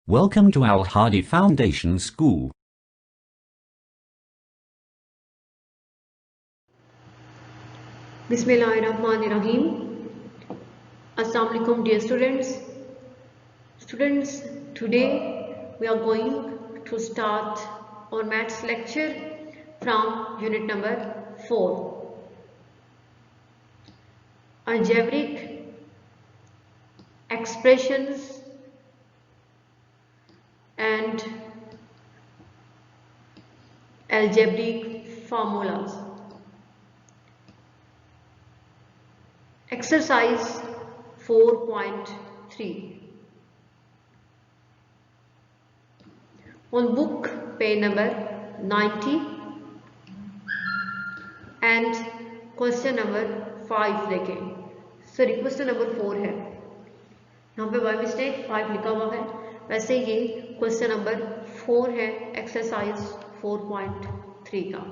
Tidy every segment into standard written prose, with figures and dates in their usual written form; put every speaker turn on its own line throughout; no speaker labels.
Welcome to Al Hadi Foundation School.
Bismillahirrahmanirrahim. Assalamu alaikum dear students. Students, today we are going to start our maths lecture from unit number 4. Algebraic expressions and algebraic formulas. Exercise 4.3. On book page number 90 and question number 5 लेके question number 4 है, यहाँ पे by mistake 5 लिखा हुआ है, वैसे ये question number 4 है एक्सरसाइज 4.3 का।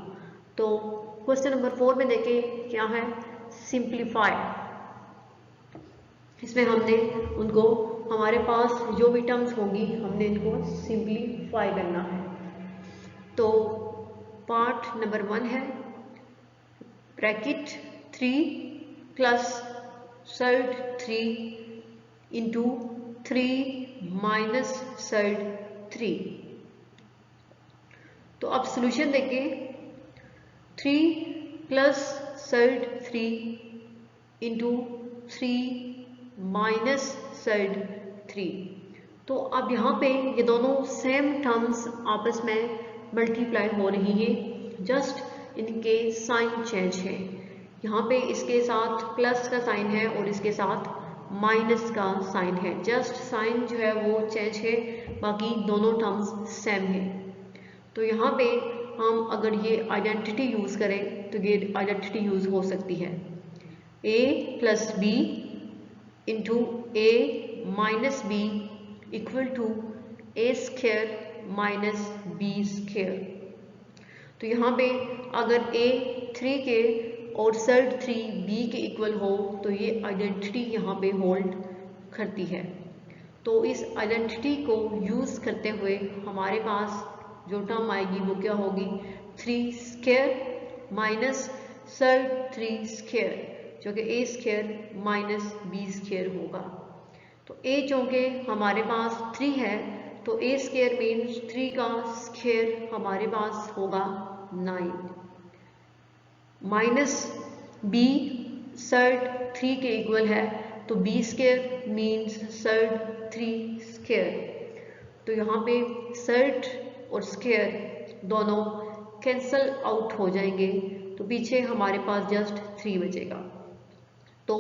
तो क्वेश्चन नंबर 4 में देखें क्या है, सिंप्लीफाई। इसमें हमने उनको हमारे पास जो भी टर्म्स होंगी हमने इनको सिंप्लीफाई करना है। तो पार्ट नंबर 1 है bracket 3 plus surd 3 into 3 minus surd 3। तो अब सोल्यूशन देखें, 3 plus surd 3 into 3 minus surd 3। तो अब यहाँ पे ये दोनों सेम टर्म्स आपस में मल्टीप्लाई हो रही है, जस्ट इनके साइन चेंज है। यहाँ पे इसके साथ प्लस का साइन है और इसके साथ माइनस का साइन है, जस्ट साइन जो है वो चेंज है, बाकी दोनों टर्म्स सेम है। तो यहाँ पे हम अगर ये आइडेंटिटी यूज करें तो ये आइडेंटिटी यूज हो सकती है, a plus b into a minus b equal to a square minus b square. तो यहाँ पे अगर a 3 के और सर्ड 3 b के इक्वल हो तो ये आइडेंटिटी यहाँ पे होल्ड करती है। तो इस आइडेंटिटी को यूज करते हुए हमारे पास जो टर्म आएगी वो क्या होगी, 3 स्क्वायर माइनस सर्ड 3 स्क्वायर, जो कि ए स्क्वायर माइनस बी स्क्वायर होगा। तो ए चूँकि हमारे पास 3 है तो ए स्क्वायर मीन्स 3 का स्क्वायर हमारे पास होगा 9, माइनस बी सर्ड 3 के इक्वल है तो b square means surd 3 square. तो यहाँ पे सर्ड और स्क्वायर दोनों कैंसल आउट हो जाएंगे, तो पीछे हमारे पास जस्ट 3 बचेगा। तो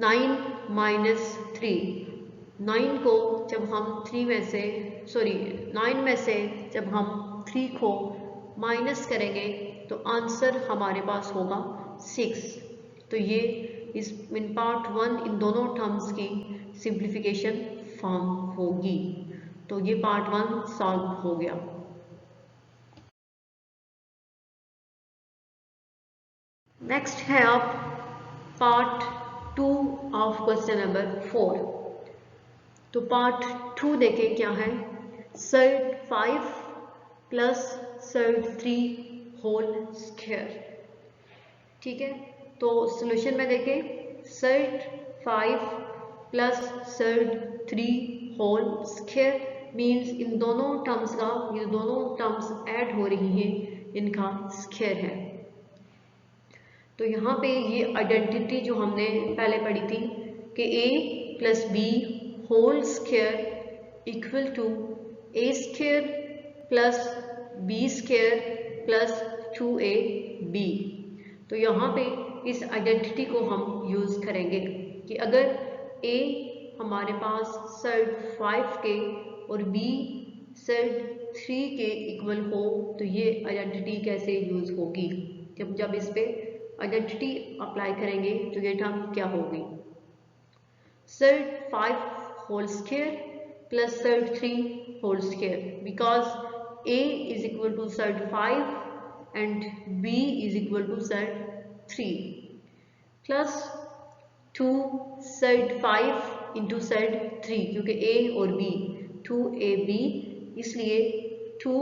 9 माइनस 3, 9 को जब हम 3 में से 9 में से जब हम 3 को माइनस करेंगे तो आंसर हमारे पास होगा 6। तो ये इस इन पार्ट 1 इन दोनों टर्म्स की सिंप्लीफिकेशन फॉर्म होगी। तो ये पार्ट 1 सॉल्व हो गया। नेक्स्ट है अब पार्ट 2 ऑफ क्वेश्चन नंबर 4। तो पार्ट 2 देखें क्या है, surd 5 plus surd 3 whole square. ठीक है, तो सॉल्यूशन में देखें, surd 5 plus surd 3 whole square means इन दोनों टर्म्स का, ये दोनों टर्म्स ऐड हो रही हैं, इनका स्क्वायर है। तो यहाँ पे ये आइडेंटिटी जो हमने पहले पढ़ी थी कि a plus b whole square equal to a square plus b square plus 2ab। तो यहाँ पे इस आइडेंटिटी को हम यूज करेंगे कि अगर a हमारे पास सर्ड 5 के और b सर्ड 3 के इक्वल हो तो ये आइडेंटिटी कैसे यूज होगी, जब इस पे आइडेंटिटी अप्लाई करेंगे तो ये टर्म क्या होगी, surd 5 whole square plus surd 3 whole square, because a is equal to surd 5 and b is equal to surd 3 plus 2 surd 5 into surd 3, क्योंकि a और b 2ab, इसलिए 2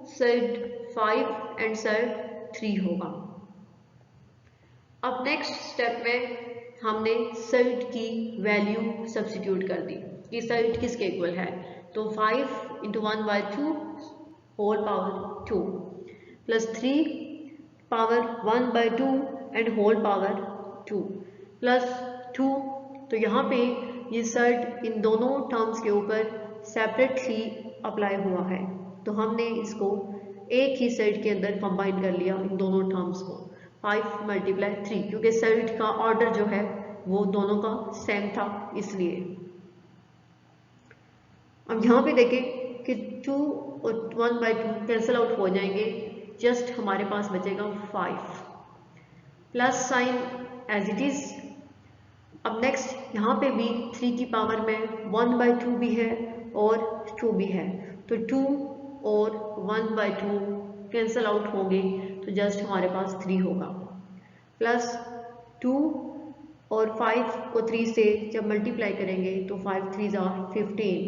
साइड 5 एंड साइड 3 होगा। अब नेक्स्ट स्टेप में हमने side की value substitute कर दी कि साइड किसके इक्वल है, तो 5 into 1/2 whole power 2 plus 3 power 1/2 and whole power 2 plus 2। तो यहाँ पे ये साइड इन दोनों टर्म्स के ऊपर सेपरेटली अप्लाई हुआ है, तो हमने इसको एक ही साइड के अंदर कंबाइन कर लिया इन दोनों टर्म्स को, 5 × 3, क्योंकि साइड का ऑर्डर जो है वो दोनों का सेम था इसलिए। अब यहाँ पे देखें कि 2 और 1/2 कैंसिल आउट हो जाएंगे, जस्ट हमारे पास बचेगा 5 plus sign as it is. अब नेक्स्ट यहाँ पे भी 3 की पावर में 1/2 भी है और 2 भी है, तो 2 और 1/2 कैंसिल आउट होंगे, तो जस्ट हमारे पास 3 होगा प्लस 2 और 5 को 3 से जब मल्टीप्लाई करेंगे तो 5 3 = 15,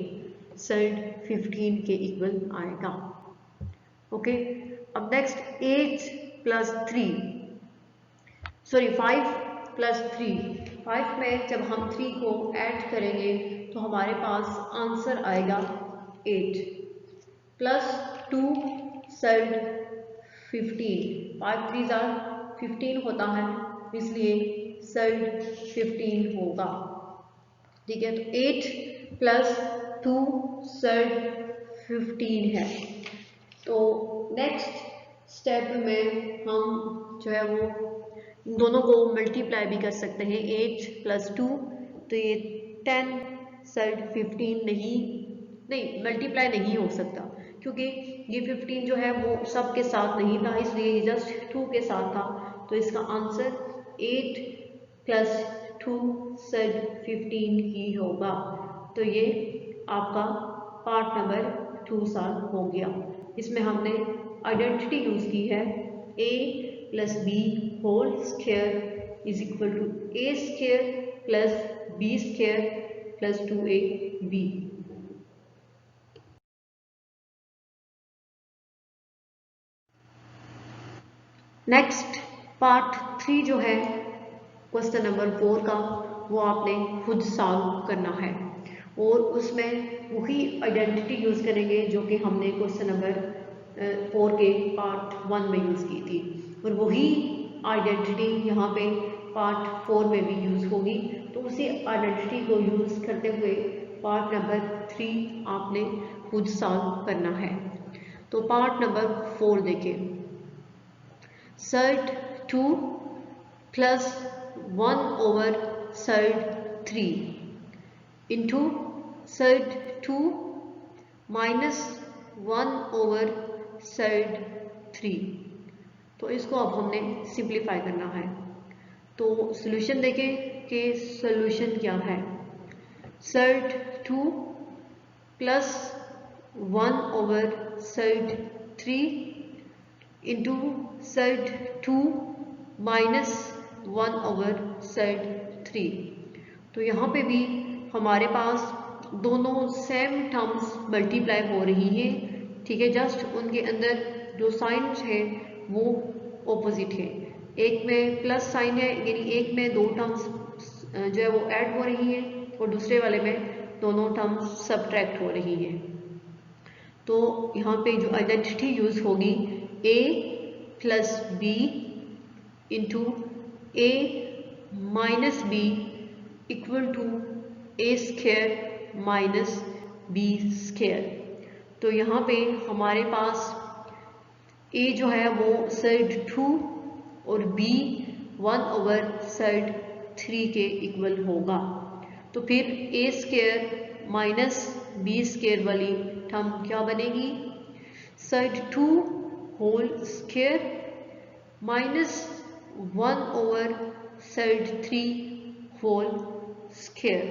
साइड 15 के इक्वल आएगा। ओके, अब नेक्स्ट 8 + 3 सॉरी 5 + 3, 5 में जब हम 3 को ऐड करेंगे तो हमारे पास आंसर आएगा 8 प्लस 2 साइड 15, 5 3 = 15 होता है, इसलिए साइड 15 होगा। ठीक है, तो 8 + 2 साइड 15 है। तो नेक्स्ट स्टेप में हम जो है वो इन दोनों को मल्टीप्लाई भी कर सकते हैं, 8 + 2, तो ये 10 साइड 15 नहीं मल्टीप्लाई नहीं हो सकता, क्योंकि ये 15 जो है वो सब के साथ नहीं था, इसलिए ये जस्ट 2 के साथ था, तो इसका आंसर 8 + 2 साइड 15 ही होगा। तो ये आपका पार्ट नंबर 2 सॉल्व हो गया। इसमें हमने आइडेंटिटी यूज की है, a + b whole square is equal to a² + b² + 2ab। Next part 3 जो है क्वेश्चन नंबर 4 का, वो आपने खुद सॉल्व करना है और उसमें वही आइडेंटिटी यूज़ करेंगे जो कि हमने क्वेश्चन नंबर 4 के पार्ट 1 में यूज़ की थी, और वही आइडेंटिटी यहाँ पे पार्ट 4 में भी यूज़ होगी। तो उसी आइडेंटिटी को यूज़ करते हुए पार्ट नंबर 3 आपने खुद सॉल्व करना है। तो पार्ट नंबर 4 देखें, साइड 2 + 1/साइड 3 इंटू साइड 2 - 1/साइड 3। तो इसको अब हमने सिंप्लीफाई करना है। तो सॉल्यूशन देखें कि सॉल्यूशन क्या है। साइड 2 + 1/साइड 3 इंटू साइड 2 - 1/साइड 3। तो यहाँ पे भी हमारे पास दोनों सेम टर्म्स मल्टीप्लाई हो रही हैं। ठीक है, जस्ट उनके अंदर जो साइंस है वो ऑपोजिट है, एक में प्लस साइन है, यानी एक में दो टर्म्स जो है वो ऐड हो रही है और दूसरे वाले में दोनों टर्म्स सब्ट्रैक्ट हो रही है। तो यहाँ पे जो आइडेंटिटी यूज होगी, a + b into a - b equal to a² - b²। तो यहाँ पे हमारे पास a जो है वो साइड 2 और b 1/साइड 3 के इक्वल होगा। तो फिर a² - b² वाली टर्म क्या बनेगी, साइड 2 होल स्क्वायर - 1/साइड 3 होल स्क्वायर।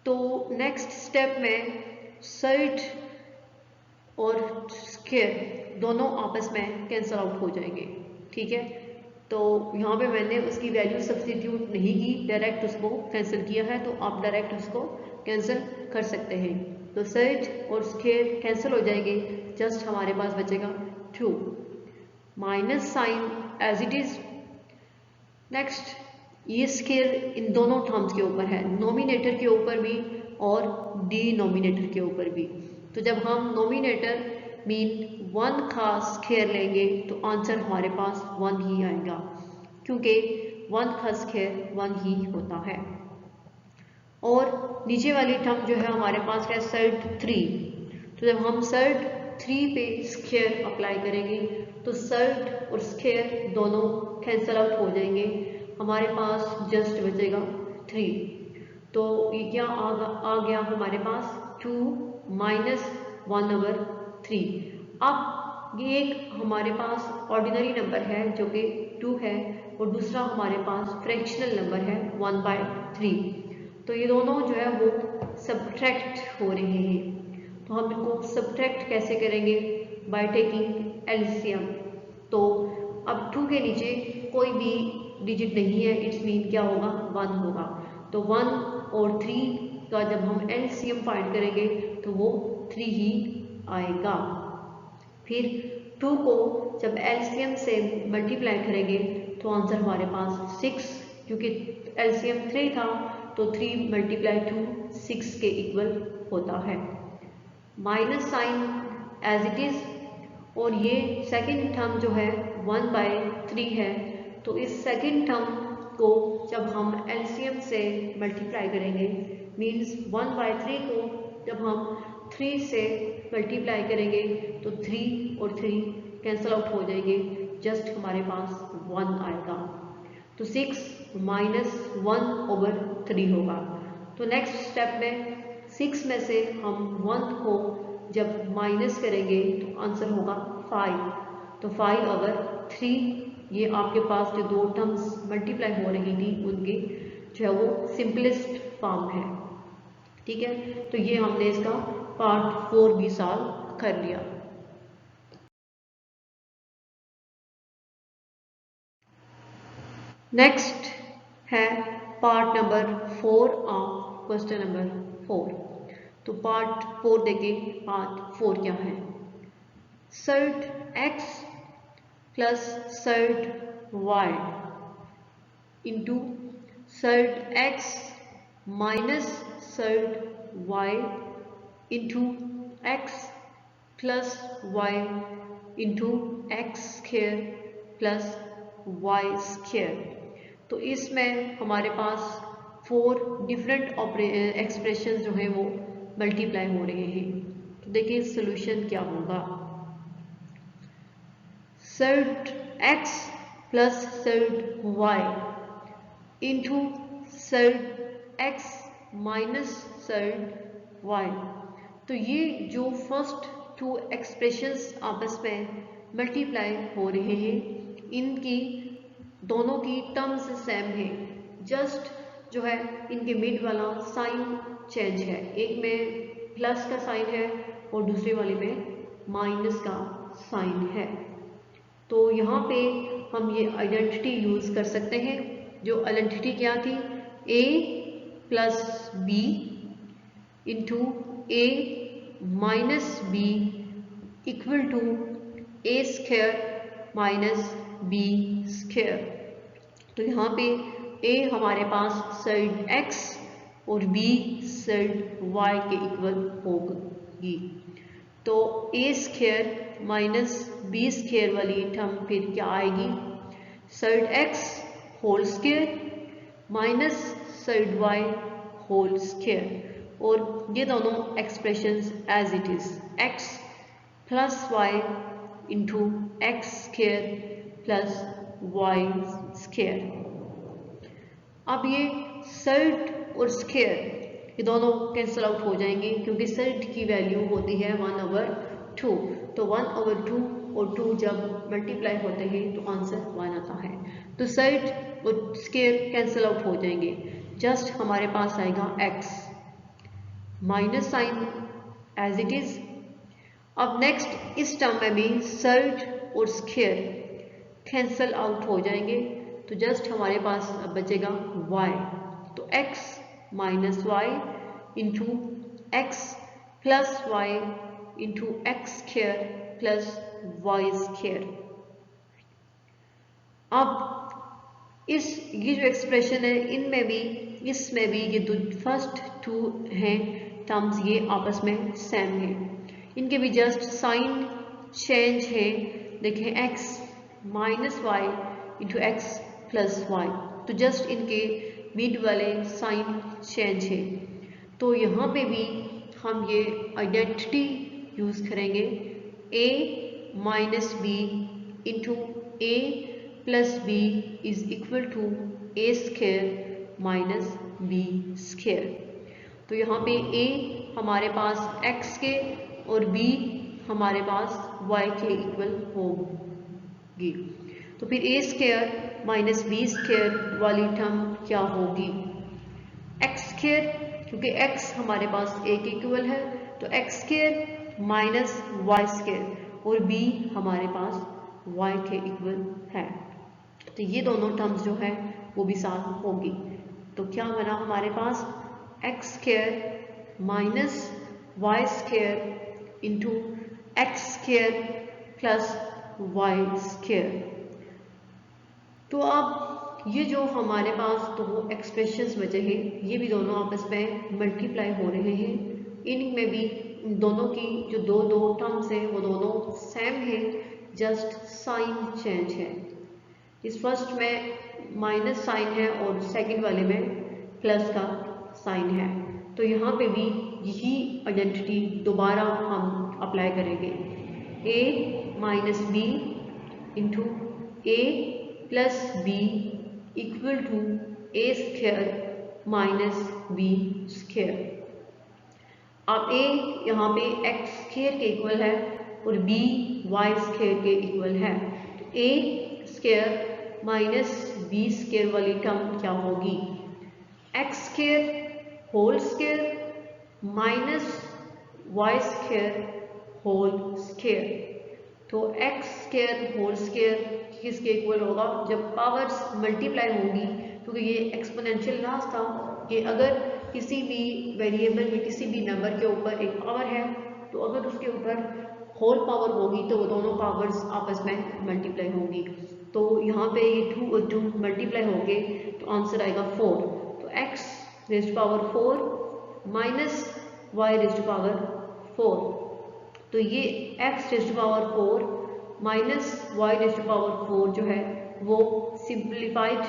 तो नेक्स्ट स्टेप में साइड और स्क्वायर दोनों आपस में कैंसल आउट हो जाएंगे। ठीक है, तो यहाँ पे मैंने उसकी वैल्यू सब्स्टिट्यूट नहीं की, डायरेक्ट उसको कैंसिल किया है, तो आप डायरेक्ट उसको कैंसिल कर सकते हैं। तो सर्ट और स्क्वायर कैंसिल हो जाएंगे, जस्ट हमारे पास बचेगा 2, minus sign as it is. Next, ये स्क्वायर इन दोनों टर्म्स के ऊपर है, नोमिनेटर के ऊपर भी और डिनोमिनेटर के ऊपर भी। तो जब हम नोमिनेटर मीन 1 का स्क्वायर लेंगे तो आंसर हमारे पास 1 ही आएगा, क्योंकि 1 का स्क्वायर 1 ही होता है। और नीचे वाली टर्म जो है हमारे पास है सर्ट 3। तो जब हम सर्ट 3 पे स्क्वायर अप्लाई करेंगे तो सर्ट और स्क्वायर दोनों कैंसल आउट हो जाएंगे, हमारे पास जस्ट बचेगा 3। तो ये क्या आ गया हमारे पास 2 माइनस 1/3। अब ये एक हमारे पास ऑर्डिनरी नंबर है जो कि 2 है, और दूसरा हमारे पास फ्रैक्शनल नंबर है 1/3। तो ये दोनों जो है वो सब्ट्रैक्ट हो रहे हैं। तो हम इनको सब्ट्रैक्ट कैसे करेंगे? By taking LCM. तो अब 2 के नीचे कोई भी डिजिट नहीं है, इट्स मीन क्या होगा? 1 होगा। तो 1 और 3 का जब हम एलसीएम फाइंड करेंगे तो वो 3 ही आएगा। फिर 2 को जब एलसीएम से मल्टीप्लाई करेंगे तो आंसर हमारे पास 6, क्योंकि एलसीएम 3 था तो 3 × 2 6 के इक्वल होता है। Minus sign as it is, और ये सेकंड टर्म जो है 1/3 है, तो इस सेकंड टर्म को जब हम एलसीएम से मल्टीप्लाई करेंगे मीन्स 1/3 को जब हम 3 से मल्टीप्लाई करेंगे तो 3 और 3 कैंसल आउट हो जाएंगे, जस्ट हमारे पास 1 आएगा। तो 6 माइनस 1/3 होगा। तो नेक्स्ट स्टेप में 6 में से हम 1 को जब माइनस करेंगे तो आंसर होगा 5। तो 5/3, ये आपके पास जो दो टर्म्स मल्टीप्लाई हो रही थी उनके जो है वो सिंपलेस्ट फॉर्म है। ठीक है, तो ये हमने इसका पार्ट 4 भी सॉल्व कर लिया। नेक्स्ट है part number 4 of question number 4। तो पार्ट 4 देखें, पार्ट 4 क्या है? Surd x plus surd y into surd x minus surd y into x plus y into x square plus y square. तो इसमें हमारे पास 4 डिफरेंट एक्सप्रेशन जो है वो मल्टीप्लाई हो रहे हैं। तो देखिए सोल्यूशन क्या होगा। Surd x plus surd y into surd x minus surd y। तो ये जो फर्स्ट 2 एक्सप्रेशंस आपस में मल्टीप्लाई हो रहे हैं, इनकी दोनों की टर्म्स सेम है, जस्ट जो है इनके मिड वाला साइन चेंज है, एक में प्लस का साइन है और दूसरे वाले में माइनस का साइन है। तो यहाँ पे हम ये आइडेंटिटी यूज कर सकते हैं। जो आइडेंटिटी क्या थी? a plus b into a minus b equal to a square minus b square. तो यहाँ पे a हमारे पास साइड x और b साइड y के इक्वल होगी। तो a square minus b square वाली टर्म फिर क्या आएगी? Surd x whole square minus surd y whole square. और ये दोनों expressions as it is x plus y into x square plus y square. अब ये सर्ट और स्क्वायर ये दोनों कैंसिल आउट हो जाएंगे, क्योंकि सर्ट की वैल्यू होती है 1/2। तो 1/2 और 2 जब मल्टीप्लाई होते हैं तो आंसर 1 आता है। तो सर्ट और स्क्वायर कैंसिल आउट हो जाएंगे, जस्ट हमारे पास आएगा x minus sign as it is. अब नेक्स्ट इस टर्म में भी सर्ट और स्क्वायर कैंसल आउट हो जाएंगे, तो जस्ट हमारे पास अब बचेगा y। तो x minus y into x plus y into x square plus y square. अब ये जो एक्सप्रेशन है इनमें भी इसमें भी ये फर्स्ट टू हैं टर्म्स ये आपस में सेम हैं, इनके भी जस्ट साइन चेंज है। देखें x minus y into x plus y, तो जस्ट इनके मिड वाले साइन चेंज है। तो यहाँ पे भी हम ये आइडेंटिटी यूज़ करेंगे a minus b into a plus b is equal to a square minus b square. तो यहाँ पे a हमारे पास x के और b हमारे पास y के इक्वल होगी। तो फिर a square minus b square वाली टर्म क्या होगी, x स्क्वायर, क्योंकि x हमारे पास a के इक्वल है तो x square minus y square और b हमारे पास y के इक्वल है। तो ये दोनों टर्म्स जो है वो भी साथ होगी। तो क्या बना हमारे पास x square minus y square into x square plus y square. तो अब ये जो हमारे पास दो एक्सप्रेशंस बचे हैं ये भी दोनों आपस में मल्टीप्लाई हो रहे हैं, इनमें भी दोनों की जो दो टर्म्स हैं वो दोनों सेम है, जस्ट साइन चेंज है। इस फर्स्ट में माइनस साइन है और सेकंड वाले में प्लस का साइन है। तो यहाँ पे भी यही आइडेंटिटी दोबारा हम अप्लाई करेंगे, a minus b into a plus b equal to a square minus b square. अब a यहाँ पे एक्स स्क्वायर के इक्वल है और b वाई स्क्वायर के इक्वल है, तो a square minus b square वाली टर्म क्या होगी, x square whole square minus y square whole square. तो एक्स स्क्वायर होल स्क्वायर किसके इक्वल होगा, जब पावर्स मल्टीप्लाई होंगी, क्योंकि ये एक्सपोनेंशियल क्लास था कि अगर किसी भी वेरिएबल या किसी भी नंबर के ऊपर एक पावर है तो अगर उसके ऊपर होल पावर होगी तो वो दोनों पावर्स आपस में मल्टीप्लाई होंगी। तो यहाँ पे ये 2 और 2 मल्टीप्लाई होंगे तो आंसर आएगा 4। तो x raise to power 4 minus y raise to power 4, तो ये x raise to power 4 minus y raise to power 4 जो है वो सिंप्लीफाइड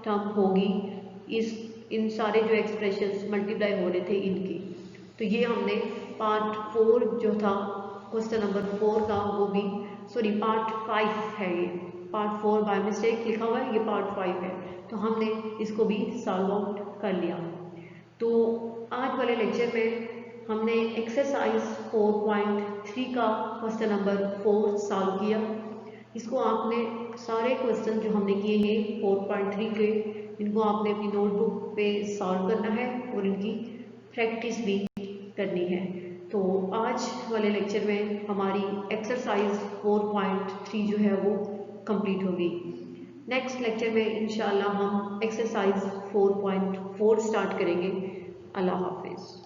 टर्म होगी इन सारे जो एक्सप्रेशंस मल्टीप्लाई हो रहे थे इनकी। तो ये हमने पार्ट 4 जो था क्वेश्चन नंबर 4 का वो भी पार्ट 5 है, ये पार्ट 4 बाय मिस्टेक लिखा हुआ है, ये पार्ट 5 है, तो हमने इसको भी सॉल्व आउट कर लिया। तो आज वाले लेक्चर में हमने एक्सरसाइज 4.3 का क्वेश्चन नंबर 4 सॉल्व किया। इसको आपने सारे क्वेश्चन जो हमने किए हैं 4.3 के, इनको आपने अपनी नोटबुक पे सॉल्व करना है और इनकी प्रैक्टिस भी करनी है। तो आज वाले लेक्चर में हमारी एक्सरसाइज 4.3 जो है वो कंप्लीट होगी। नेक्स्ट लेक्चर में इंशाल्लाह हम एक्सरसाइज 4.4 स्टार्ट करेंगे। अल्लाह हाफिज़।